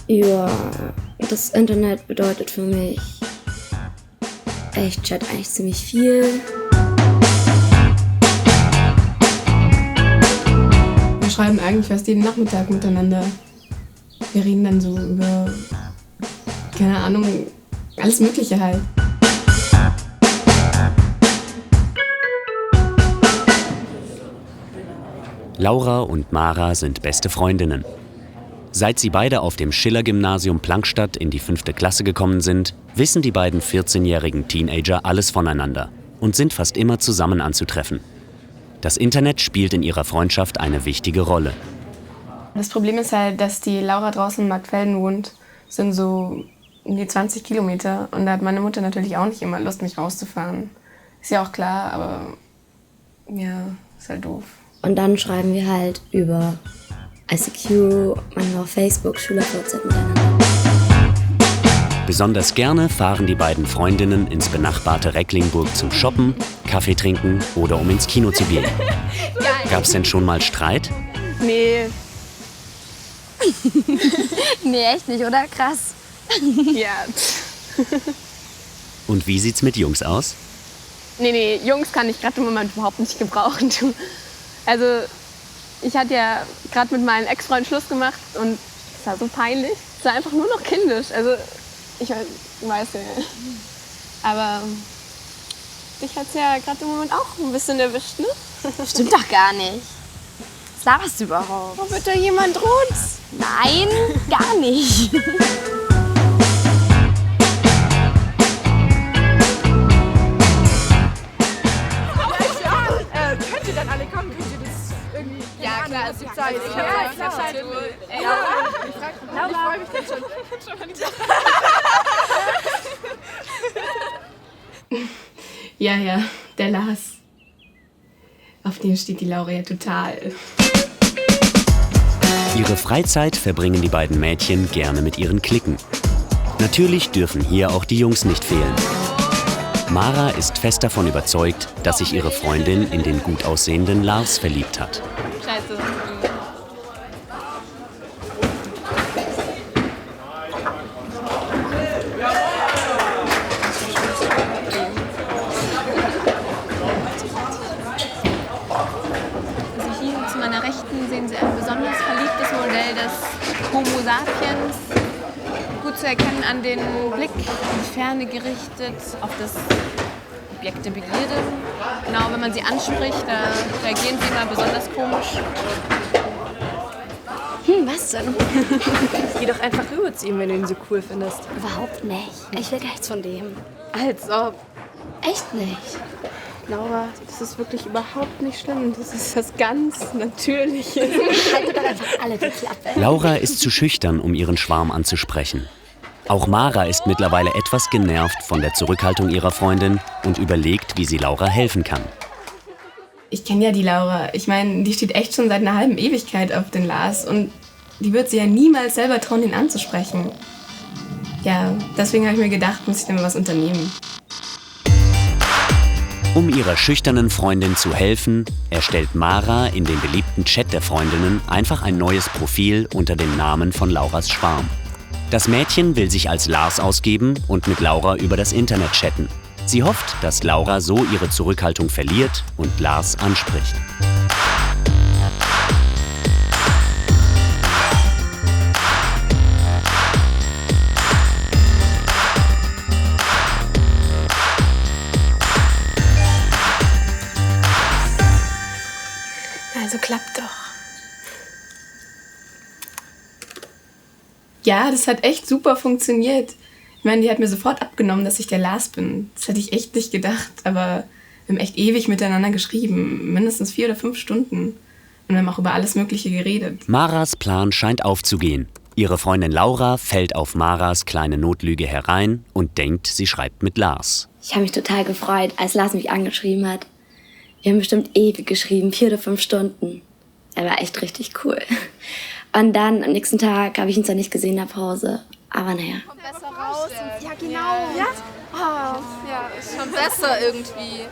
Ja, das Internet bedeutet für mich, ich chatte eigentlich ziemlich viel. Wir schreiben eigentlich fast jeden Nachmittag miteinander. Wir reden dann so über, keine Ahnung, alles Mögliche halt. Laura und Mara sind beste Freundinnen. Seit sie beide auf dem Schiller-Gymnasium Plankstadt in die 5. Klasse gekommen sind, wissen die beiden 14-jährigen Teenager alles voneinander und sind fast immer zusammen anzutreffen. Das Internet spielt in ihrer Freundschaft eine wichtige Rolle. Das Problem ist halt, dass die Laura draußen in Marktfelden wohnt. Das sind so um die 20 Kilometer. Und da hat meine Mutter natürlich auch nicht immer Lust, mich rauszufahren. Ist ja auch klar, aber ja, ist halt doof. Und dann schreiben wir halt über ICQ, manchmal auf Facebook, SchülerVZ miteinander. Besonders gerne fahren die beiden Freundinnen ins benachbarte Recklingburg zum Shoppen, Kaffee trinken oder um ins Kino zu gehen. Gab's denn schon mal Streit? Nee. Nee, echt nicht, oder? Krass. Ja. Und wie sieht's mit Jungs aus? Nee, Jungs kann ich gerade im Moment überhaupt nicht gebrauchen. Also, ich hatte ja gerade mit meinem Ex-Freund Schluss gemacht und es war so peinlich. Es war einfach nur noch kindisch. Also, ich weiß ja. Aber dich hat's ja gerade im Moment auch ein bisschen erwischt, ne? Stimmt doch gar nicht. Was laberst du überhaupt? Oh, wird da jemand droht? Nein, gar nicht. Könnt ihr dann alle kommen? Könnt ihr das irgendwie... Ja, klar, es gibt Zeit. Ich habe Zeit. Ich freue mich dann schon. Ja, der Lars. Auf den steht die Laura ja total. Ihre Freizeit verbringen die beiden Mädchen gerne mit ihren Cliquen. Natürlich dürfen hier auch die Jungs nicht fehlen. Mara ist fest davon überzeugt, dass sich ihre Freundin in den gut aussehenden Lars verliebt hat. Scheiße. Also hier zu meiner Rechten sehen Sie ein besonders verliebtes Modell des Homo sapiens. Gut zu erkennen an den Blick in die Ferne gerichtet, auf das Objekt der Begierde. Genau, wenn man sie anspricht, da reagieren sie immer besonders komisch. Was denn? Geh doch einfach rüber zu ihm, wenn du ihn so cool findest. Überhaupt nicht. Ich will gar nichts von dem. Als ob. Echt nicht. Laura, das ist wirklich überhaupt nicht schlimm. Das ist was ganz Natürliches. Haltet doch einfach alle die Klappe. Laura ist zu schüchtern, um ihren Schwarm anzusprechen. Auch Mara ist mittlerweile etwas genervt von der Zurückhaltung ihrer Freundin und überlegt, wie sie Laura helfen kann. Ich kenne ja die Laura. Ich meine, die steht echt schon seit einer halben Ewigkeit auf den Lars. Und die wird sie ja niemals selber trauen, ihn anzusprechen. Ja, deswegen habe ich mir gedacht, muss ich denn mal was unternehmen. Um ihrer schüchternen Freundin zu helfen, erstellt Mara in dem beliebten Chat der Freundinnen einfach ein neues Profil unter dem Namen von Lauras Schwarm. Das Mädchen will sich als Lars ausgeben und mit Laura über das Internet chatten. Sie hofft, dass Laura so ihre Zurückhaltung verliert und Lars anspricht. Also klappt doch. Ja, das hat echt super funktioniert. Ich meine, die hat mir sofort abgenommen, dass ich der Lars bin. Das hätte ich echt nicht gedacht, aber wir haben echt ewig miteinander geschrieben. Mindestens 4 oder 5 Stunden. Und wir haben auch über alles Mögliche geredet. Maras Plan scheint aufzugehen. Ihre Freundin Laura fällt auf Maras kleine Notlüge herein und denkt, sie schreibt mit Lars. Ich habe mich total gefreut, als Lars mich angeschrieben hat. Wir haben bestimmt ewig geschrieben, 4 oder 5 Stunden. Er war echt richtig cool. Und dann am nächsten Tag habe ich ihn zwar nicht gesehen in der Pause, aber naja. Besser raus. Ja, genau. Ja? Oh, ja, ist schon besser irgendwie.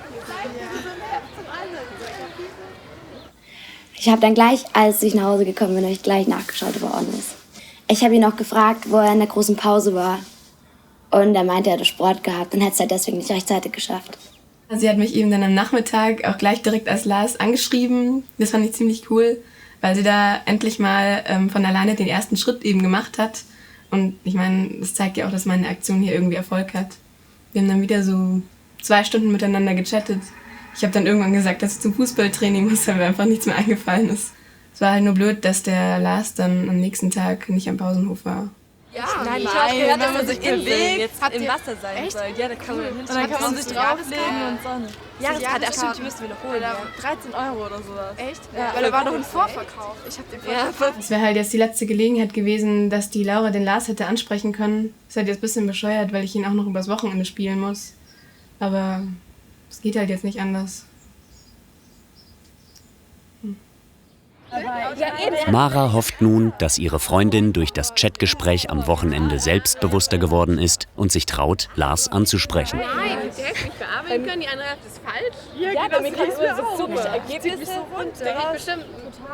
Ich habe dann gleich, als ich nach Hause gekommen bin, habe ich gleich nachgeschaut, ob er on ist. Ich habe ihn auch gefragt, wo er in der großen Pause war. Und er meinte, er hätte Sport gehabt und hätte es halt deswegen nicht rechtzeitig geschafft. Sie hat mich eben dann am Nachmittag auch gleich direkt als Lars angeschrieben. Das fand ich ziemlich cool, weil sie da endlich mal von alleine den ersten Schritt eben gemacht hat. Und ich meine, das zeigt ja auch, dass meine Aktion hier irgendwie Erfolg hat. Wir haben dann wieder so 2 Stunden miteinander gechattet. Ich habe dann irgendwann gesagt, dass ich zum Fußballtraining muss, weil mir einfach nichts mehr eingefallen ist. Es war halt nur blöd, dass der Lars dann am nächsten Tag nicht am Pausenhof war. Ja, nein, ich habe gehört, dass man sich bewegt, jetzt im Wasser sein soll. Ja, da kann man hin. Und dann kann man sich drauflegen und so. Jahreskarte, stimmt, die müssen wir noch holen. 13 € oder sowas. Echt? Ja, weil da war doch ein Vorverkauf. Ich hab den Vorverkauf. Es wäre halt jetzt die letzte Gelegenheit gewesen, dass die Laura den Lars hätte ansprechen können. Ist halt jetzt ein bisschen bescheuert, weil ich ihn auch noch übers Wochenende spielen muss. Aber es geht halt jetzt nicht anders. Mara hofft nun, dass ihre Freundin durch das Chatgespräch am Wochenende selbstbewusster geworden ist und sich traut, Lars anzusprechen. Nein, der hätte nicht bearbeiten können, die andere Hälfte ist falsch. Ja, bei mir kriegst du so richtig Ergebnisse runter. Der geht bestimmt,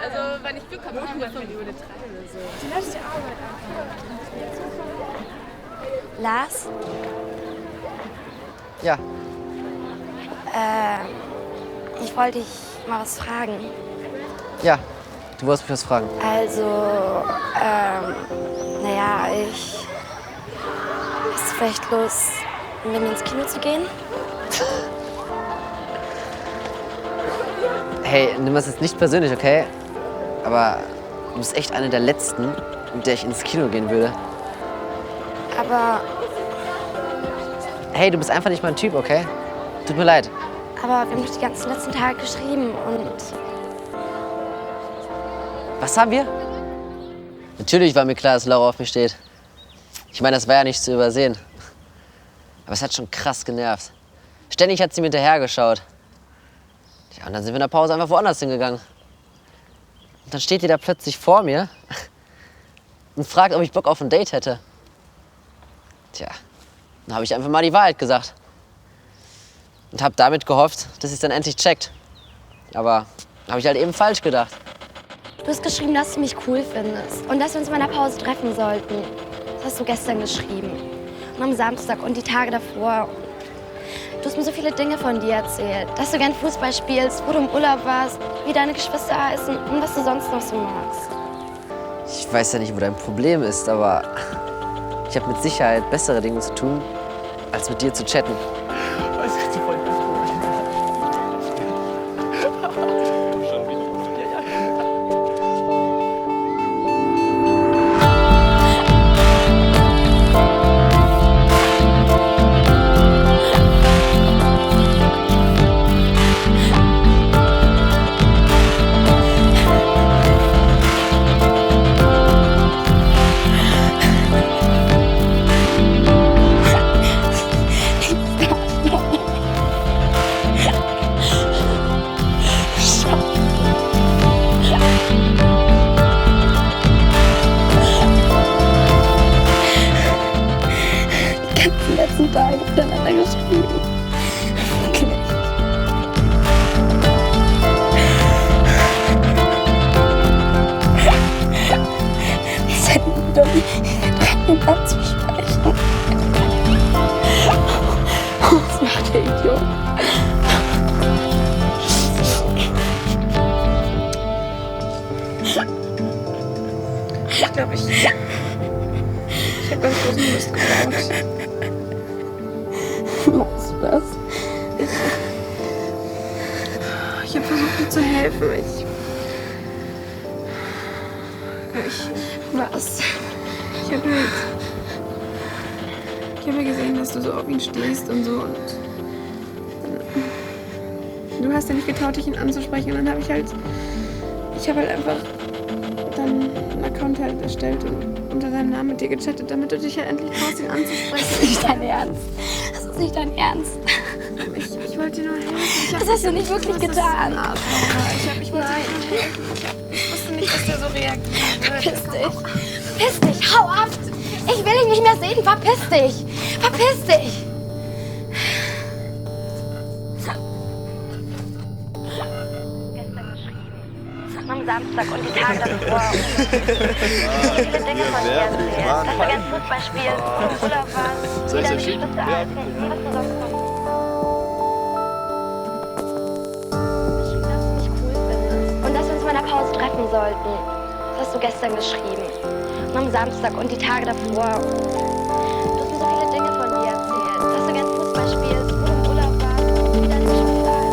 also wenn ich Glück habe, machen wir 5 Minuten 3 oder so. Lars? Ja, Ich wollte dich mal was fragen. ja, du wolltest mich was fragen. Also, hast du vielleicht Lust, mit mir ins Kino zu gehen? Hey, nimm das jetzt nicht persönlich, okay? Aber du bist echt eine der Letzten, mit der ich ins Kino gehen würde. Aber Hey, du bist einfach nicht mein Typ, okay? Tut mir leid. wir haben doch die ganzen letzten Tage geschrieben und Was haben wir? Natürlich war mir klar, dass Laura auf mich steht. Ich meine, das war ja nicht zu übersehen. Aber es hat schon krass genervt. Ständig hat sie mir hinterhergeschaut. Ja, und dann sind wir in der Pause einfach woanders hingegangen. Und dann steht die da plötzlich vor mir und fragt, ob ich Bock auf ein Date hätte. Tja, dann habe ich einfach mal die Wahrheit gesagt. Und habe damit gehofft, dass sie es dann endlich checkt. Aber habe ich halt eben falsch gedacht. du hast geschrieben, dass du mich cool findest und dass wir uns in meiner Pause treffen sollten. Das hast du gestern geschrieben. Und am Samstag und die Tage davor. Du hast mir so viele Dinge von dir erzählt. Dass du gern Fußball spielst, wo du im Urlaub warst, wie deine Geschwister heißen und was du sonst noch so magst. Ich weiß ja nicht, wo dein Problem ist, aber ich habe mit Sicherheit bessere Dinge zu tun, als mit dir zu chatten. Die letzten Tage miteinander geschrieben. Wirklich. Wir hätten wieder ihn anzusprechen. Was macht der Idiot? Ich glaube, ich habe ganz großen Mist gebaut. Machst du das? Ich habe versucht, dir zu helfen. Was? Ich habe ja gesehen, dass du so auf ihn stehst und so. Und du hast ja nicht getraut, dich ihn anzusprechen. Und dann habe ich halt einfach dann einen Account halt erstellt und unter seinem Namen mit dir gechattet, damit du dich ja endlich traust, ihn anzusprechen. Das ist nicht dein Ernst. Das ist nicht dein Ernst. Ich wollte dir nur helfen. Das hast du nicht wirklich getan. Ich wollte dir nur helfen. Ich wusste nicht, dass der so reagiert. Verpiss dich. Verpiss dich. Hau ab. Ich will dich nicht mehr sehen. Verpiss dich. Verpiss dich. am Samstag und die Tage davor. So viele Dinge von dir erzählt, dass du gern Fußball spielst, im Urlaub warst, wieder die Schlüsse halten, was du sonst noch. Dass du mich cool findest. Und dass wir uns mal in der Pause treffen sollten. Das hast du gestern geschrieben. Und am Samstag und die Tage davor. Du hast mir so viele Dinge von dir erzählt, dass du gern Fußball spielst, wo du im Urlaub warst, wieder die Schlüsse halten.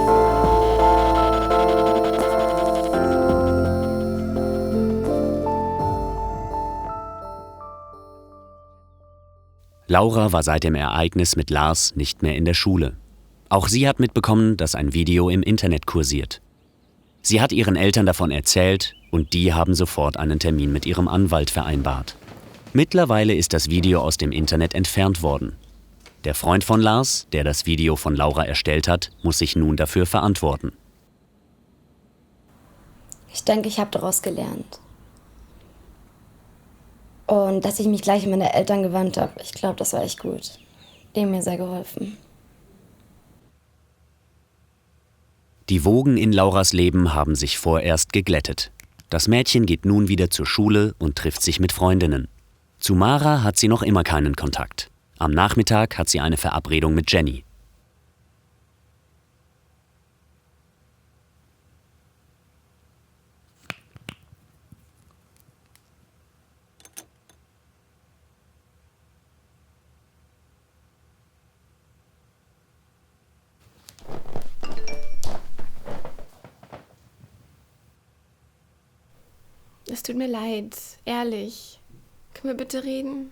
Laura war seit dem Ereignis mit Lars nicht mehr in der Schule. Auch sie hat mitbekommen, dass ein Video im Internet kursiert. Sie hat ihren Eltern davon erzählt und die haben sofort einen Termin mit ihrem Anwalt vereinbart. Mittlerweile ist das Video aus dem Internet entfernt worden. Der Freund von Lars, der das Video von Laura erstellt hat, muss sich nun dafür verantworten. Ich denke, ich habe daraus gelernt. Und dass ich mich gleich an meine Eltern gewandt habe, ich glaube, das war echt gut. Die haben mir sehr geholfen. Die Wogen in Lauras Leben haben sich vorerst geglättet. Das Mädchen geht nun wieder zur Schule und trifft sich mit Freundinnen. Zu Mara hat sie noch immer keinen Kontakt. Am Nachmittag hat sie eine Verabredung mit Jenny. Es tut mir leid, ehrlich. Können wir bitte reden?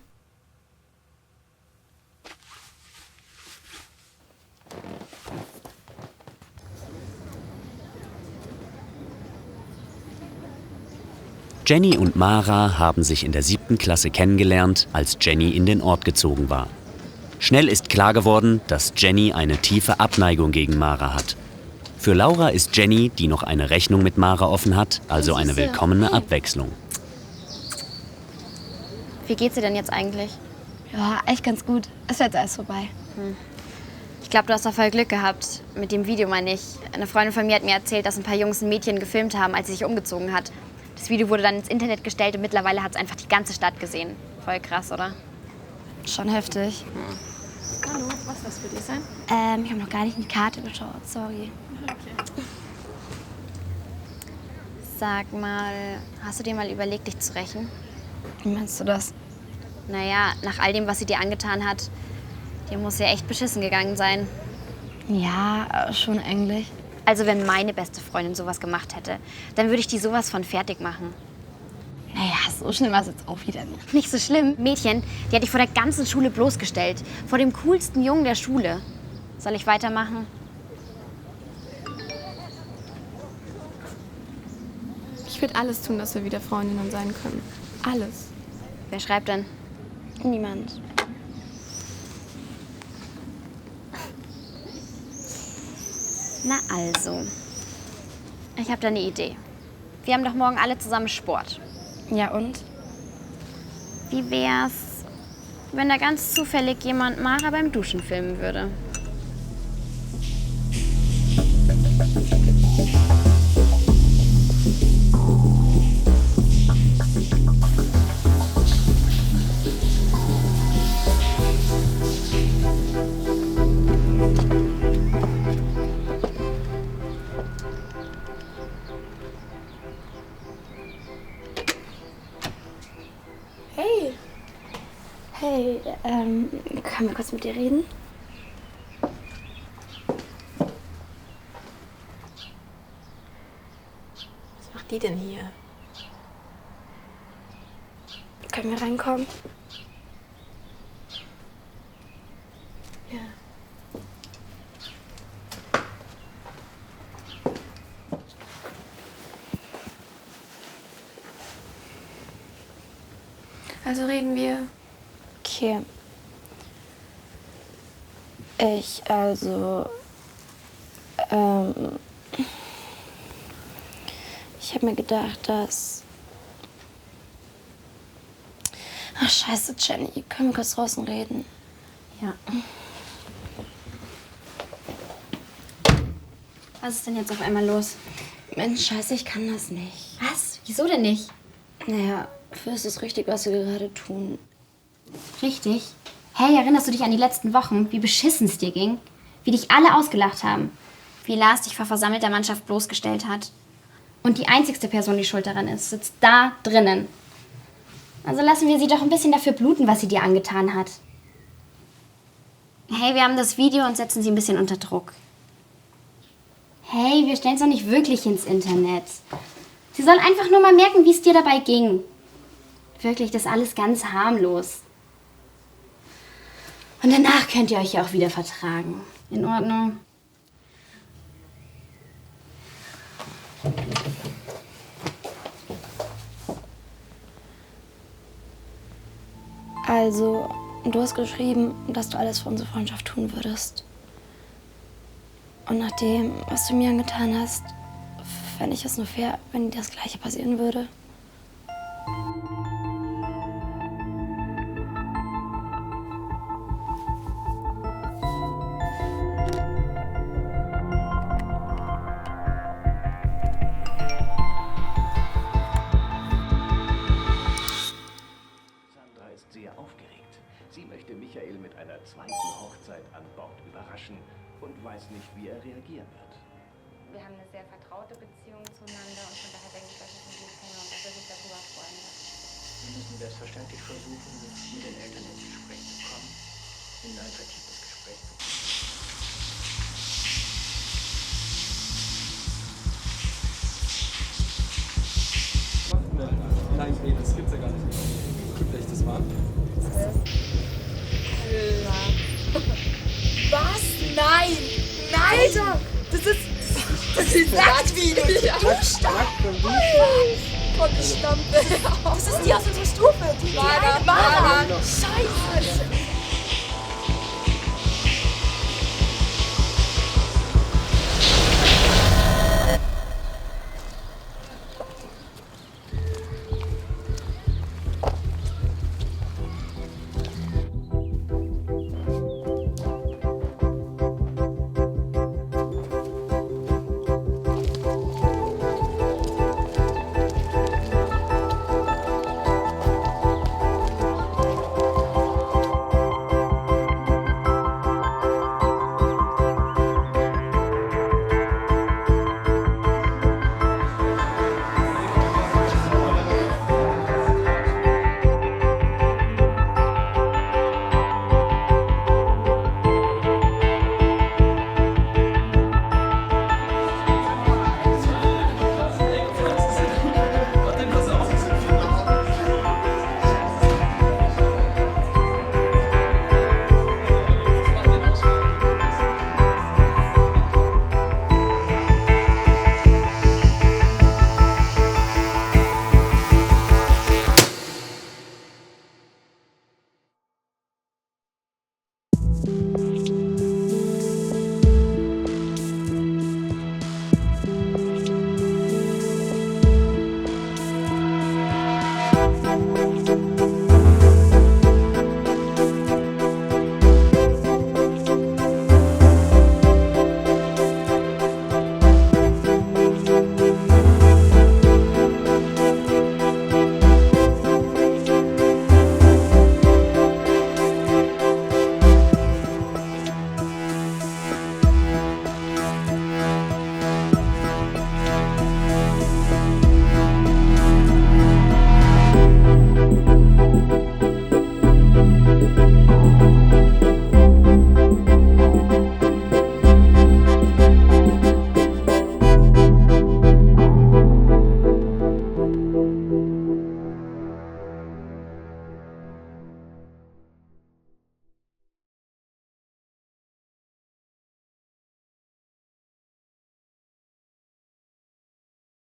Jenny und Mara haben sich in der 7. Klasse kennengelernt, als Jenny in den Ort gezogen war. Schnell ist klar geworden, dass Jenny eine tiefe Abneigung gegen Mara hat. Für Laura ist Jenny, die noch eine Rechnung mit Mara offen hat, also eine willkommene Abwechslung. Wie geht's dir denn jetzt eigentlich? Ja, echt ganz gut. Ist jetzt alles vorbei. Ich glaube, du hast doch voll Glück gehabt. Mit dem Video meine ich. Eine Freundin von mir hat mir erzählt, dass ein paar Jungs ein Mädchen gefilmt haben, als sie sich umgezogen hat. Das Video wurde dann ins Internet gestellt und mittlerweile hat es einfach die ganze Stadt gesehen. Voll krass, oder? Schon heftig. Hallo, was soll das für dich sein? Ich habe noch gar nicht in die Karte geschaut, sorry. Okay. Sag mal, hast du dir mal überlegt, dich zu rächen? Wie meinst du das? Naja, nach all dem, was sie dir angetan hat, dir muss ja echt beschissen gegangen sein. Ja, schon eigentlich. Also wenn meine beste Freundin sowas gemacht hätte, dann würde ich die sowas von fertig machen. Naja, so schlimm war es jetzt auch wieder nicht. Nicht so schlimm. Mädchen, die hat dich vor der ganzen Schule bloßgestellt. Vor dem coolsten Jungen der Schule. Soll ich weitermachen? Ich würde alles tun, dass wir wieder Freundinnen sein können. Alles. Wer schreibt denn? Niemand. Na also, ich habe da eine Idee. Wir haben doch morgen alle zusammen Sport. Ja und? Wie wär's, wenn da ganz zufällig jemand Mara beim Duschen filmen würde? Hey, können wir kurz mit dir reden? Was macht die denn hier? Können wir reinkommen? Ja. Also reden wir. Okay. Ich habe mir gedacht, dass... Ach, scheiße, Jenny. Können wir kurz draußen reden? Ja. Was ist denn jetzt auf einmal los? Mensch, scheiße, ich kann das nicht. Was? Wieso denn nicht? Naja, ist es richtig, was wir gerade tun. Richtig? Hey, erinnerst du dich an die letzten Wochen, wie beschissen es dir ging? Wie dich alle ausgelacht haben? Wie Lars dich vor versammelter Mannschaft bloßgestellt hat? Und die einzigste Person, die schuld daran ist, sitzt da drinnen. Also lassen wir sie doch ein bisschen dafür bluten, was sie dir angetan hat. Hey, wir haben das Video und setzen sie ein bisschen unter Druck. Hey, wir stellen es doch nicht wirklich ins Internet. Sie soll einfach nur mal merken, wie es dir dabei ging. Wirklich, das ist alles ganz harmlos. Und danach könnt ihr euch ja auch wieder vertragen. In Ordnung? Also, du hast geschrieben, dass du alles für unsere Freundschaft tun würdest. Und nach dem, was du mir angetan hast, fände ich es nur fair, wenn dir das Gleiche passieren würde. Sehr aufgeregt. Sie möchte Michael mit einer zweiten Hochzeit an Bord überraschen und weiß nicht, wie er reagieren wird. Wir haben eine sehr vertraute Beziehung zueinander und von daher denke ich, dass ich ihn gut kenne und dass er sich darüber freuen wird. Wir müssen selbstverständlich versuchen, mit den Eltern ins Gespräch zu kommen, in ein vertieftes Gespräch zu kommen. Nein, das gibt's ja gar nicht. Echt, das war. Was? Nein! Nein! Alter! Das ist Nacktvideo! Von der Stampe! Das ist die aus unserer Stufe! Die Mara! Scheiße!